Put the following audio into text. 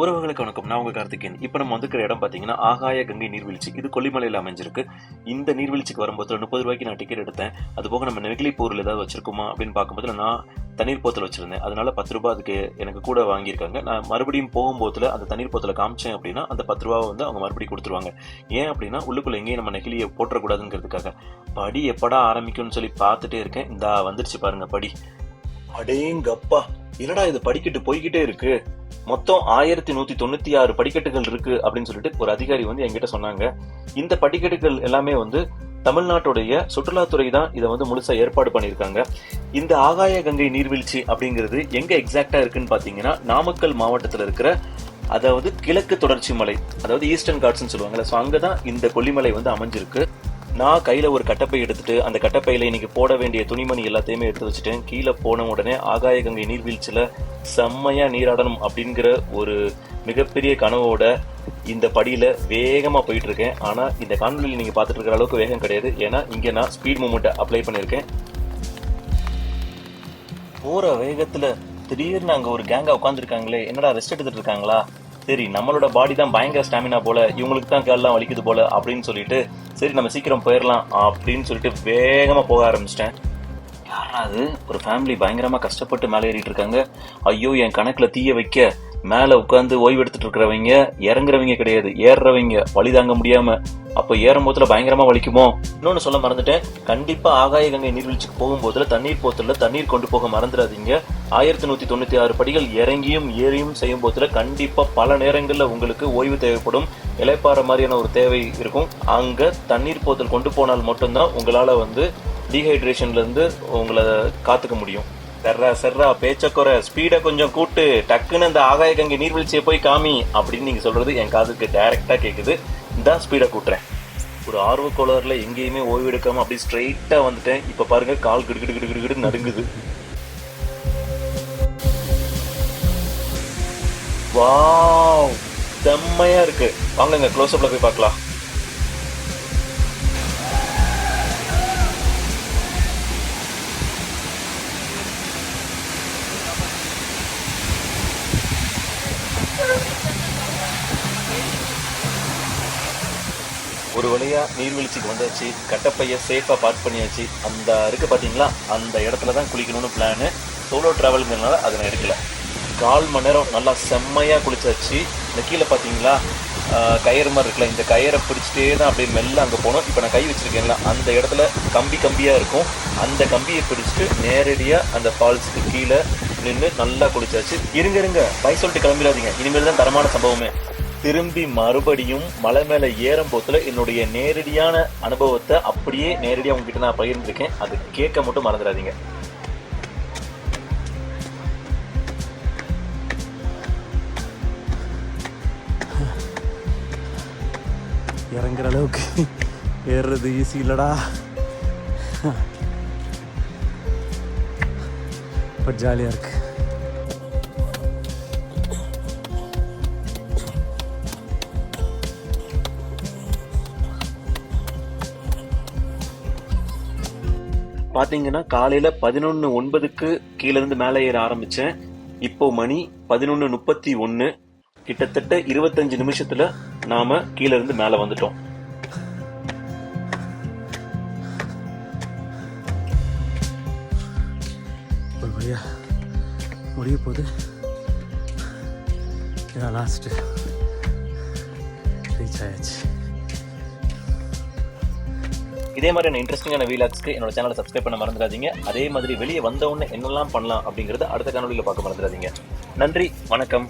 உறவுகளுக்கு வணக்கம். நான் உங்க கார்த்திகேயன். இப்ப நம்ம வந்துக்கிற இடம் பாத்தீங்கன்னா ஆகாய கங்கை நீர்வீழ்ச்சி. இது கொல்லிமலையில அமைஞ்சிருக்கு. இந்த நீர்வீழ்ச்சிக்கு வரும்போது 30 ரூபாய்க்கு நான் டிக்கெட் எடுத்தேன். அது போக நம்ம நெகிழி பொருள் ஏதாவது வச்சிருக்கோமா அப்படின்னு பார்க்கும்போது நான் தண்ணீர் போத்தல் வச்சிருந்தேன். அதனால 10 ரூபாய் அதுக்கு எனக்கு கூட வாங்கியிருக்காங்க. நான் மறுபடியும் போகும்போதுல அந்த தண்ணீர் போத்தலை காமிச்சேன் அப்படின்னா அந்த 10 ரூபாவை வந்து அவங்க மறுபடியும் கொடுத்துருவாங்க. ஏன் அப்படின்னா உள்ளுக்குள்ள எங்கேயும் நம்ம நெகிழியை போட்டுறக்கூடாதுங்கிறதுக்காக. படி எப்படா ஆரம்பிக்கும்னு சொல்லி பார்த்துட்டே இருக்கேன். இந்த வந்துருச்சு பாருங்க படி. அடேங்கப்பா, என்னடா இது படிக்கட்டு போய்கிட்டே இருக்கு. மொத்தம் 1196 படிக்கட்டுகள் இருக்கு அப்படின்னு சொல்லிட்டு ஒரு அதிகாரி வந்து என்கிட்ட சொன்னாங்க. இந்த படிக்கட்டுகள் எல்லாமே வந்து தமிழ்நாட்டுடைய சுற்றுலாத்துறை தான் இதை வந்து முழுசா ஏற்பாடு பண்ணியிருக்காங்க. இந்த ஆகாய கங்கை நீர்வீழ்ச்சி அப்படிங்கிறது எங்க எக்ஸாக்டா இருக்குன்னு பாத்தீங்கன்னா நாமக்கல் மாவட்டத்துல இருக்கிற அதாவது கிழக்கு தொடர்ச்சி மலை, அதாவது ஈஸ்டர்ன் காட்ஸ்ன்னு சொல்லுவாங்கல்ல. ஸோ அங்கதான் இந்த கொல்லிமலை வந்து அமைஞ்சிருக்கு. நான் கையில ஒரு கட்டப்பை எடுத்துட்டு அந்த கட்டப்பையில இன்னைக்கு போட வேண்டிய துணிமணி எல்லாத்தையுமே எடுத்து வச்சுட்டேன். கீழே போன உடனே ஆகாய கங்கை நீர்வீழ்ச்சியில செம்மையா நீராடணும் அப்படிங்கிற ஒரு மிகப்பெரிய கனவோட இந்த படியில வேகமா போயிட்டு இருக்கேன். ஆனா இந்த காணொலியில் நீங்க பாத்துட்டு இருக்கிற அளவுக்கு வேகம் கிடையாது. ஏன்னா இங்க நான் ஸ்பீட் மூமெண்ட் அப்ளை பண்ணிருக்கேன். போற வேகத்துல திடீர்னு அங்க ஒரு கேங்கா உட்காந்துருக்காங்களே, என்னடா ரெஸ்ட் எடுத்துட்டு இருக்காங்களா, சரி நம்மளோட பாடி தான் பயங்கர ஸ்டாமினா போல, இவங்களுக்கு தான் கால்லாம் வலிக்குது போல அப்படின்னு சொல்லிட்டு சரி நம்ம சீக்கிரம் போயிடலாம் அப்படின்னு சொல்லிட்டு வேகமா போக ஆரம்பிச்சிட்டேன். யாராவது ஒரு ஃபேமிலி பயங்கரமா கஷ்டப்பட்டு மேலே ஏறிட்டு இருக்காங்க. ஐயோ, என் கணக்குல தீய வைக்க மேல உட்காந்து ஓய்வு எடுத்துட்டு இருக்கிறவங்க இறங்குறவங்க கிடையாது, ஏறுறவங்க வழி தாங்க முடியாம. அப்ப ஏறும் போதுல பயங்கரமா வலிக்குமோ. இன்னொன்னு சொல்ல மறந்துட்டேன், கண்டிப்பா ஆகாய கங்கை நீர்வீழ்ச்சிக்கு போகும்போதுல தண்ணீர் போத்துல தண்ணீர் கொண்டு போக மறந்துடாதீங்க. 1196 படிகள் இறங்கியும் ஏறியும் செய்யும் போதுல கண்டிப்பா பல நேரங்கள்ல உங்களுக்கு ஓய்வு தேவைப்படும், இலைப்பாற மாதிரியான ஒரு தேவை இருக்கும். அங்க தண்ணீர் போத்தல் கொண்டு போனால் மட்டும்தான் உங்களால வந்து டீஹைட்ரேஷன்ல இருந்து உங்களை காத்துக்க முடியும். சர்ரா பேச்சக்குறை, ஸ்பீட கொஞ்சம் கூட்டு, டக்குன்னு அந்த ஆகாய கங்கை நீர்வீழ்ச்சியை போய் காமி அப்படின்னு நீங்க சொல்றது என் காதுக்கு டைரக்டா கேக்குது. இந்த ஸ்பீட கூட்டுறேன். ஒரு ஆர்வ கோளாறுல எங்கேயுமே ஓய்வு எடுக்காம அப்படி ஸ்ட்ரெயிட்டா வந்துட்டேன். இப்ப பாருங்க கால் கிடு நடுங்குது. வாவ், செம்மையா இருக்கு. வாங்க க்ளோஸ் அப்ல போய் பார்க்கலாம். ஒரு வழியா நீர்வீழ்ச்சிக்கு வந்தாச்சு. கட்டப்பைய சேஃபா பார்க் பண்ணியாச்சு. அந்த இருக்கு பாத்தீங்களா, அந்த இடத்துல தான் குளிக்கணும்னு பிளானு. சோலோ டிராவலுங்கிறதுனால அதை நான் எடுக்கல. 4 மணி நேரம் நல்லா செம்மையா குளிச்சாச்சு. இந்த கீழே பாத்தீங்களா கயிறு மாதிரி இருக்குல்ல, இந்த கயிறை பிடிச்சிட்டே தான் அப்படியே மெல்ல அங்கே போனோம். இப்போ நான் கை வச்சிருக்கேன்ல, அந்த இடத்துல கம்பியா இருக்கும். அந்த கம்பியை பிடிச்சிட்டு நேரடியா அந்த ஃபால்ஸுக்கு கீழே நின்று நல்லா குளிச்சாச்சு. இருங்க பை சொல்லிட்டு கிளம்பிடாதீங்க, இனிமேல் தான் தரமான சம்பவமே. திரும்பி மறுபடியும் மலை மேல ஏறும் போதுல என்னுடைய நேரடியான அனுபவத்தை அப்படியே நேரடியா உங்ககிட்ட நான் பகிர்ந்திருக்கேன். அது கேட்க மட்டும் மறந்துடாதீங்க. இறங்குற அளவுக்கு ஏறுறது ஈஸி இல்லடா, பட் ஜாலியா இருக்கு. பாத்தீங்கன்னா காலையில 11:09 கீழ இருந்து மேலே ஏற ஆரம்பிச்சேன். இப்போ மணி 11:31. கிட்டத்தட்ட 25 நிமிஷத்துல நாம கீழ இருந்து மேல வந்துட்டோம். ஒரு வழியா முடிய போகுது. இதான் லாஸ்ட், ரீச் ஆயாச்சு. இதே மாதிரியான இன்ட்ரெஸ்டிங்கான வீலாக்ஸ்க்கு என்னோட சேனலை சப்ஸ்கிரைப் பண்ண மறந்துடாதீங்க. அதே மாதிரி வெளியே வந்த உடனே என்னெல்லாம் பண்ணலாம் அப்படிங்கறத அடுத்த காணொலியில பார்க்க மறந்துடாதீங்க. நன்றி, வணக்கம்.